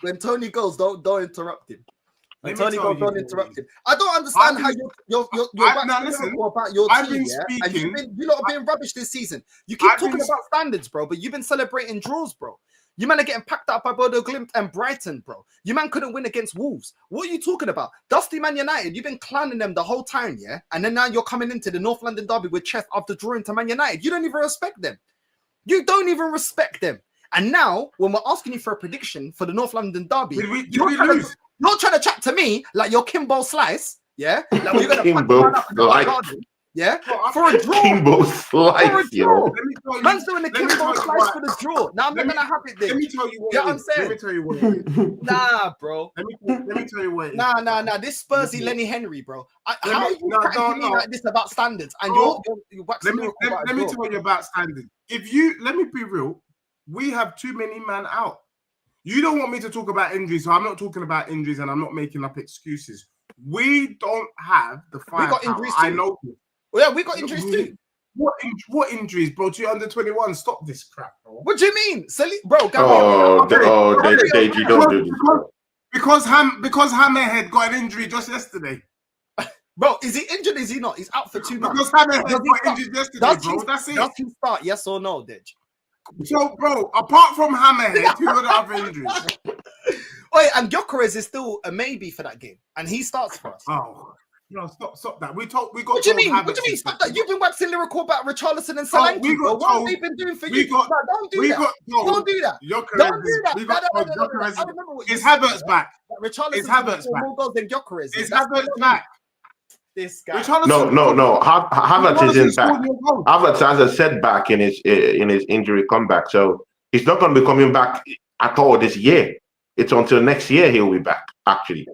when Tony goes, don't interrupt him. When Tony goes, don't interrupt him. I don't I've understand how you're now listen, about your I've team, been yeah? speaking. And you lot have been rubbish this season. You keep talking about standards, bro, but you've been celebrating draws, bro. You man are getting packed up by Bodo Glimt and Brighton, bro. You man couldn't win against Wolves. What are you talking about? Dusty Man United, you've been clowning them the whole time, yeah? And then now you're coming into the North London derby with chest after drawing to Man United. You don't even respect them. You don't even respect them. And now, when we're asking you for a prediction for the North London derby, did we lose? You're trying to chat to me like you're Kimbo Slice, yeah? Like we're going to Kimbo Slice. Yeah? For a draw. Kimbo Slice, for a draw. Man's doing the Kimbo Slice for the draw. Now I'm not going to have it there. Let me tell you what I'm saying? Let me tell you what it is. Nah, bro. Let me tell you what it is. Nah. This Spursy Lenny Henry, bro. How are you chatting to me like this about standards? And you're waxing let me tell you about standards. Let me be real, we have too many men out. You don't want me to talk about injuries, so I'm not talking about injuries and I'm not making up excuses. We don't have the firepower. We got injuries too. I know. Well, yeah, we got injuries too. What injuries, bro? To your under 21, stop this crap, bro. What do you mean? Bro, Deji, don't do this. Because Hammerhead got an injury just yesterday. Bro, is he injured? Is he not? He's out for 2 months. Because Hammerhead got injured yesterday, bro. That's it. Does he start? Yes or no, Deji? So, bro, apart from Hammerhead, who are the other injuries? Oh, yeah, and Gyökeres is still a maybe for that game, and he starts for us. Oh, no, stop that. We got. What do you mean? What do you mean? Stop that. You've been waxing lyrical about Richarlison and Solanke. What have they been doing for you? Don't do that. Don't do that. Don't do that. I remember what is Havertz back? Richarlison is Havertz back? More goals than Gyökeres. Is Havertz back? This guy. No. Havertz isn't back. Havertz has a setback in his injury comeback, so he's not going to be coming back at all this year. It's until next year he'll be back. Actually,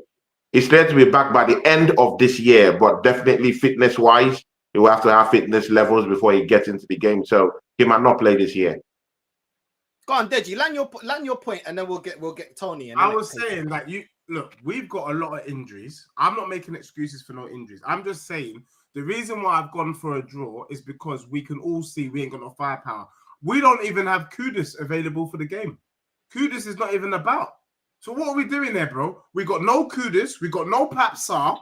he's there to be back by the end of this year, but definitely fitness-wise, he will have to have fitness levels before he gets into the game. So he might not play this year. Go on, Deji, land your point, and then we'll get Tony. I was saying that look, we've got a lot of injuries. I'm not making excuses for no injuries. I'm just saying the reason why I've gone for a draw is because we can all see we ain't got no firepower. We don't even have Kudus available for the game. Kudus is not even about. So what are we doing there, bro? We got no Kudus. We got no Pap Sarr.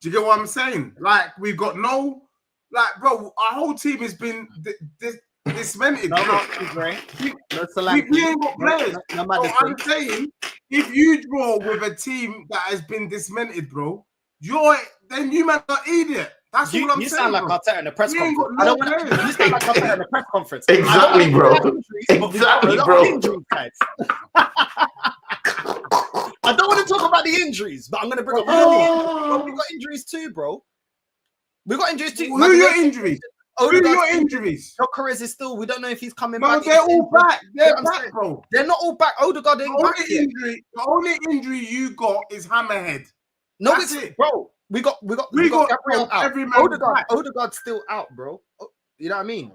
Do you get what I'm saying? Like, we've got no... Like, bro, our whole team has been dismantled. No, we ain't got players. So I'm saying, if you draw with a team that has been dismantled, bro, then you man are idiot. That's all I'm saying. You sound like Arteta in the press conference. I don't want to. You sound like Arteta in the press conference. Exactly, bro. Exactly, bro. I don't want to talk about the injuries, but I'm going to bring up. We got injuries too, bro. We got injuries too. Who are your injuries? Who are your injuries? Gyökeres is still. We don't know if he's coming back. No, they're all back. They're back, bro. They're not all back. Odegaard ain't back yet. The only injury you got is Hammerhead. No, that's it, bro. We got Gabriel out. Odegaard's still out, bro. You know what I mean?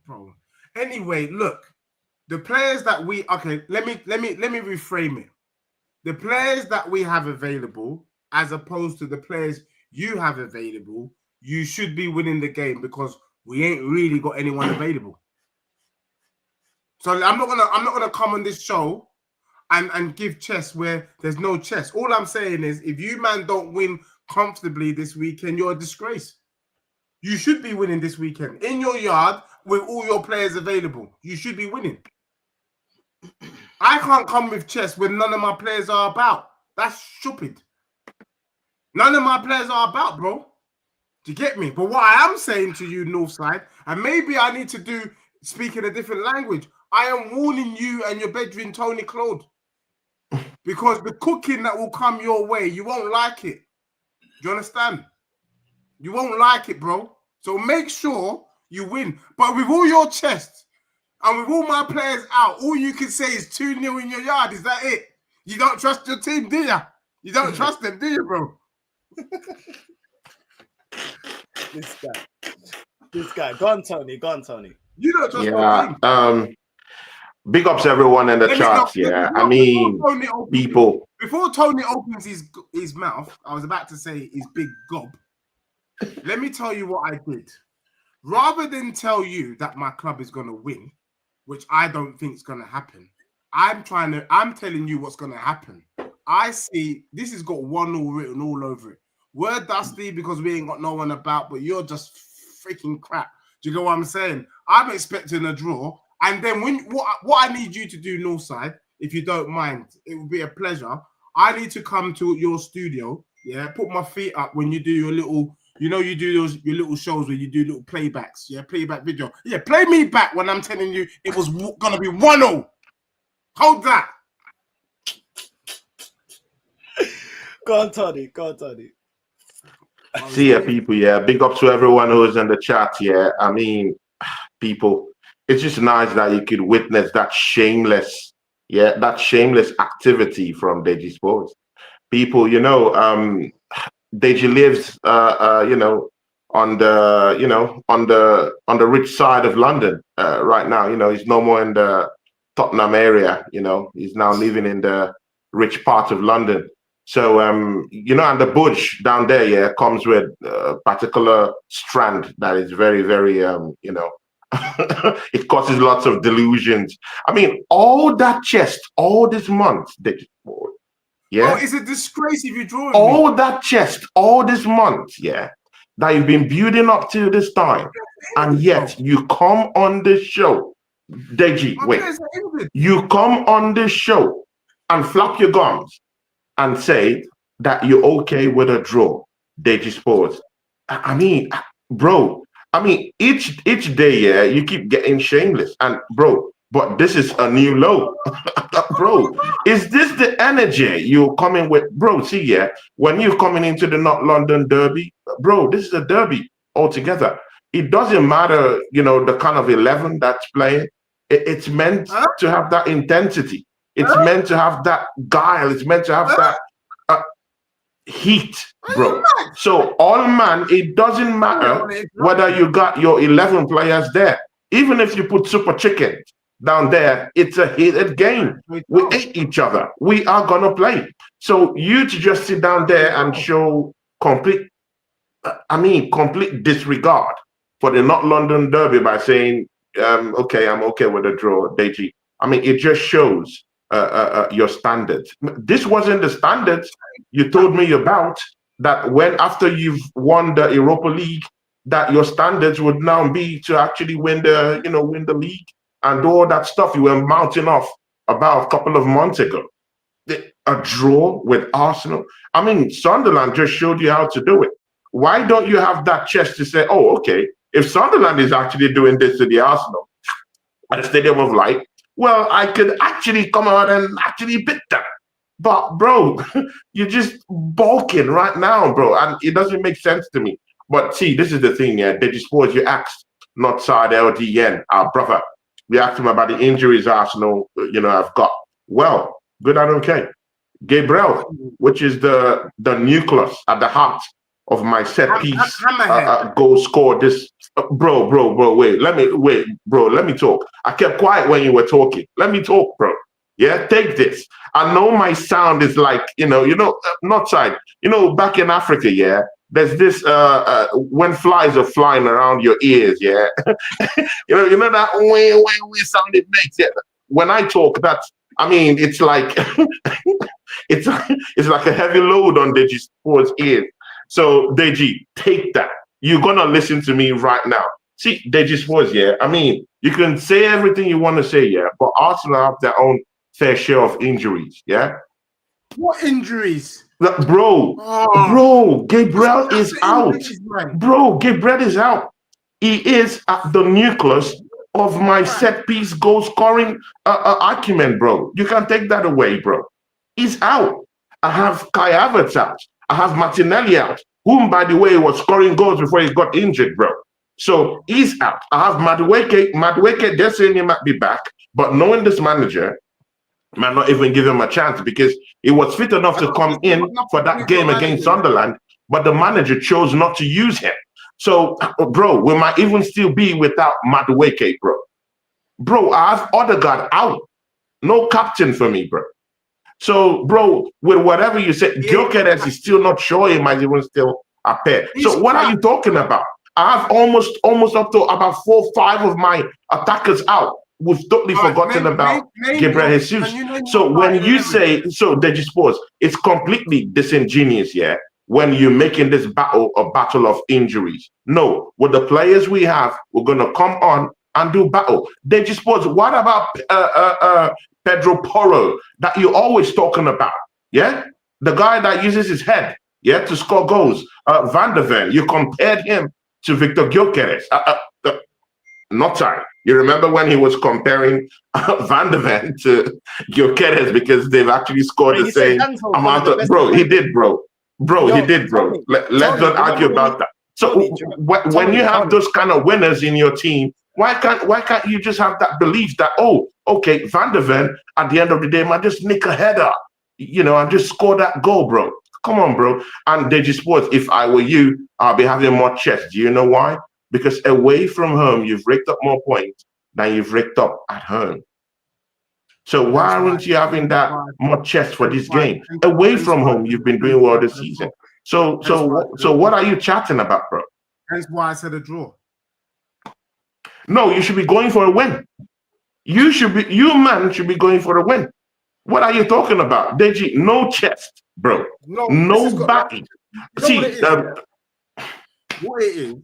Bro. Anyway, look, the players that let me reframe it. The players that we have available, as opposed to the players you have available, you should be winning the game because we ain't really got anyone available. So I'm not gonna come on this show and give chess where there's no chess. All I'm saying is, if you man don't win comfortably this weekend, you're a disgrace. You should be winning this weekend in your yard with all your players available. You should be winning. I can't come with chess when none of my players are about. That's stupid. None of my players are about, bro. Do you get me? But what I am saying to you, Northside, and maybe I need to speak in a different language, I am warning you and your bedroom, Tony Claude. Because the cooking that will come your way, you won't like it. Do you understand? You won't like it, bro. So make sure you win. But with all your chests and with all my players out, all you can say is 2-0 in your yard. Is that it? You don't trust your team, do you? You don't trust them, do you, bro? This guy. Go on, Tony. You don't trust your team. Big ups everyone in the chat. I mean, people. Before Tony opens his mouth, I was about to say his big gob. Let me tell you what I did. Rather than tell you that my club is going to win, which I don't think is going to happen, I'm telling you what's gonna happen. I see this has got 1-0 written all over it. We're dusty because we ain't got no one about, but you're just freaking crap. Do you get what I'm saying? I'm expecting a draw. And then what I need you to do, Northside, if you don't mind, it would be a pleasure. I need to come to your studio, yeah, put my feet up when you do your little, you know, you do your little shows where you do little playbacks, yeah, playback video. Yeah, play me back when I'm telling you it was gonna be 1-0. Hold that. Go on, Tony. Go on, Tony. See ya, people. Yeah, big up to everyone who's in the chat. Yeah, I mean, people, it's just nice that you could witness that shameless, that shameless activity from Deji Sports. People, you know, Deji lives, you know, on the rich side of London right now. You know, he's no more in the Tottenham area. You know, he's now living in the rich part of London. So, you know, and the bush down there, yeah, comes with a particular strand that is very, very, you know, it causes lots of delusions. I mean, all that chest, all this month, yeah. Oh, it's a disgrace if you draw all that chest, all this month, yeah, that you've been building up to this time, and yet you come on this show, Deji, wait, you come on this show and flap your gums and say that you're okay with a draw, Deji Sports. I mean, bro, I mean, each day, yeah, you keep getting shameless. And bro, but this is a new low. Bro, is this the energy you're coming with? Bro, see, yeah, when you're coming into the North London Derby, bro, this is a derby altogether. It doesn't matter, you know, the kind of 11 that's playing. It's meant to have that intensity. It's meant to have that guile. It's meant to have that heat, bro. So all man, it doesn't matter whether you got your 11 players there. Even if you put Super Chicken down there, it's a heated game. We hate each other. We are gonna play. So you to just sit down there and show complete, complete disregard for the North London Derby by saying, okay, I'm okay with a draw, Deji. I mean, it just shows your standards. This wasn't the standards you told me about, that when after you've won the Europa League, that your standards would now be to actually win the, you know, win the league and all that stuff you were mounting off about a couple of months ago. A draw with Arsenal. I mean, Sunderland just showed you how to do it. Why don't you have that chest to say, oh, okay, if Sunderland is actually doing this to the Arsenal at the Stadium of Light, well, I could actually come out and actually beat them. But bro, you're just bulking right now, bro, and it doesn't make sense to me. But see, this is the thing, yeah. Deji Sports, you asked NorthsideLDN, our brother. We asked him about the injuries Arsenal, you know, have got. Well, good and okay. Gabriel, which is the nucleus at the heart of my set piece goal score. This bro, wait, let me talk. I kept quiet when you were talking. Let me talk, bro. Yeah, take this. I know my sound is like, Northside, back in Africa, yeah, there's this when flies are flying around your ears, yeah. you know that way sound it makes, yeah. When I talk, that's, I mean, it's like it's like a heavy load on Deji Sports' ears. So Deji, take that. You're gonna listen to me right now. See, Deji Sports, yeah. I mean, you can say everything you want to say, yeah, but Arsenal have their own fair share of injuries, yeah. What injuries? Bro, Gabriel is out. Bro, Gabriel is out. He is at the nucleus of my set piece goal scoring acumen, bro. You can take that away, bro. He's out. I have Kai Havertz out. I have Martinelli out, whom, by the way, was scoring goals before he got injured, bro. So he's out. I have Madueke, they're saying he might be back, but knowing this manager, might not even give him a chance because he was fit enough to come in for that game against Sunderland, but the manager chose not to use him. So, bro, we might even still be without Madueke, bro. Bro, I have Odegaard out. No captain for me, bro. So, bro, with whatever you said, Gyökeres is still not sure he might even still appear. So what are you talking about? I have almost up to about 4 or 5 of my attackers out. we've totally forgotten about Gabriel Jesus. So when you say, Deji Sports, it's completely disingenuous, yeah, when you're making this battle a battle of injuries. No, with the players we have, we're going to come on and do battle. Deji Sports, what about Pedro Porro that you're always talking about? Yeah, the guy that uses his head, yeah, to score goals. Van der Ven, you compared him to Victor Gyökeres. Not sorry. You remember when he was comparing Van der Ven to Gyökeres because they've actually scored the same amount of. Bro, he did, bro. He did, bro. Let's not argue about that. So when you have those kind of winners in your team, why can't you just have that belief that, oh, okay, Van der Ven at the end of the day might just nick a header, you know, and just score that goal, bro. Come on, bro. And Deji Sports, if I were you, I'll be having more chest. Do you know why? Because away from home, you've raked up more points than you've raked up at home. So why aren't you having that more chest for this game? Away from home, you've been doing well this season. So what are you chatting about, bro? That's why I said a draw. No, you should be going for a win. You man should be going for a win. What are you talking about? Deji, no chest, bro. No backing. See, what it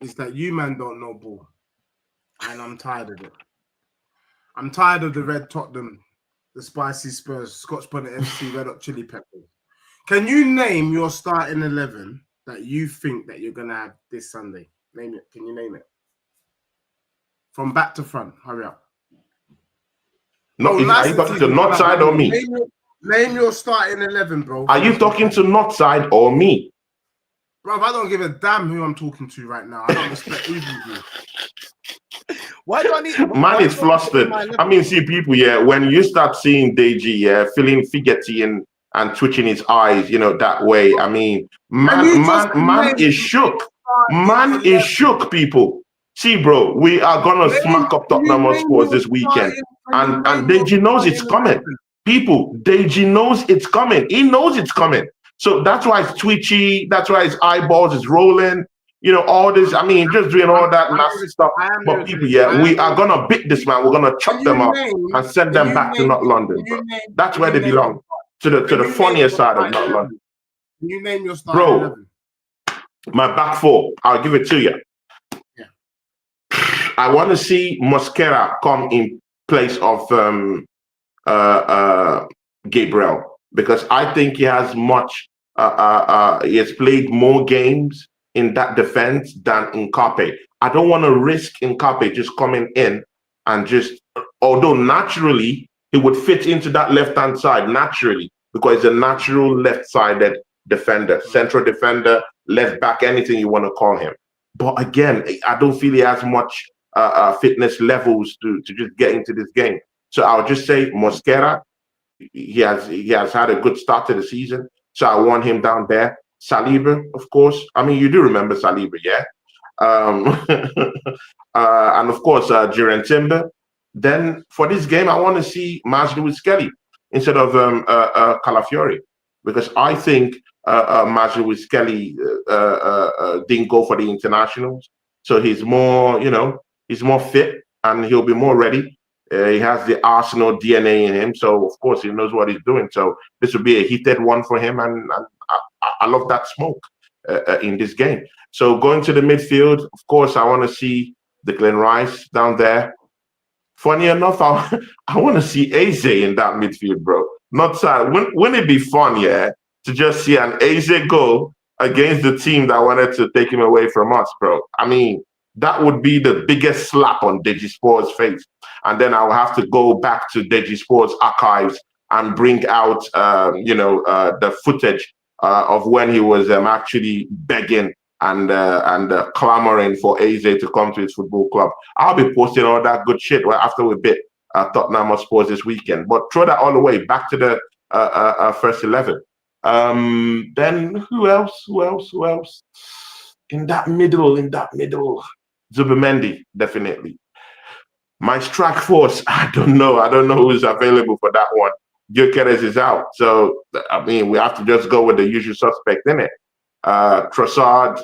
is that you man don't know ball. And I'm tired of it. I'm tired of the red Tottenham, the spicy Spurs, Scotch Bonnet FC, Red Hot Chili Peppers. Can you name your starting 11 that you think that you're going to have this Sunday? Name it. Can you name it? From back to front. Hurry up. No, are you talking to Northside or me? Name your starting 11, bro. Are you talking to Northside or me? Bro, I don't give a damn who I'm talking to right now. I don't respect either of you. Why do I need? Man is flustered. I mean, see people, yeah, when you start seeing Deji, yeah, feeling fidgety and twitching his eyes, you know, that way. I mean, man is shook. Man is shook, people. See, bro, we are gonna smack up Tottenham Hotspur this weekend, and Deji knows it's coming. People, Deji knows it's coming. He knows it's coming. So that's why it's twitchy. That's why his eyeballs is rolling. You know, all this. I mean, just doing all that nasty stuff. But people, yeah, we are gonna beat this man. We're gonna chop them up and send them back to North London, bro. That's where they belong. To the funnier side of North London. You name your starting 11. My back four. I'll give it to you. Yeah. I want to see Mosquera come in place of Gabriel, because I think he has much. He has played more games in that defense than Nkape. I don't want to risk Nkape just coming in and just, although naturally he would fit into that left-hand side naturally, because he's a natural left-sided defender, central defender, left back, anything you want to call him. But again, I don't feel he has much fitness levels to just get into this game. So I'll just say Mosquera, he has had a good start to the season. So I want him down there. Saliba, of course. I mean, you do remember Saliba, yeah? And of course, Jurgen Timber. Then for this game, I want to see Mazraoui Skelly instead of Calafiori, because I think Mazraoui Skelly didn't go for the internationals. So he's more, you know, he's more fit and he'll be more ready. He has the Arsenal DNA in him, so of course he knows what he's doing. So this will be a heated one for him, and I love that smoke in this game. So going to the midfield, of course, I want to see Declan Rice down there. Funny enough, I want to see Eze in that midfield, bro. Not sad. Wouldn't it be fun, yeah, to just see an Eze goal against the team that wanted to take him away from us, bro? I mean, that would be the biggest slap on Deji Sports' face. And then I will have to go back to Deji Sports archives and bring out, the footage of when he was actually begging and clamoring for Eze to come to his football club. I'll be posting all that good shit after we beat Tottenham Hotspur this weekend. But throw that all the way back to the first 11. Then who else? In that middle. Zubimendi, definitely. My strike force, I don't know who's available for that one. Gyökeres is out. So, I mean, we have to just go with the usual suspect, innit? Trossard,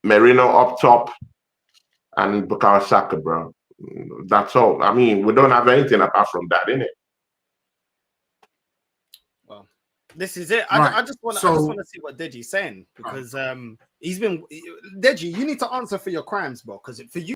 Merino up top, and Bukayo Saka, bro. That's all. I mean, we don't have anything apart from that, innit? Well, this is it. Right. I just want to see what Deji's saying, because he's been Deji. You need to answer for your crimes, bro. Because for you.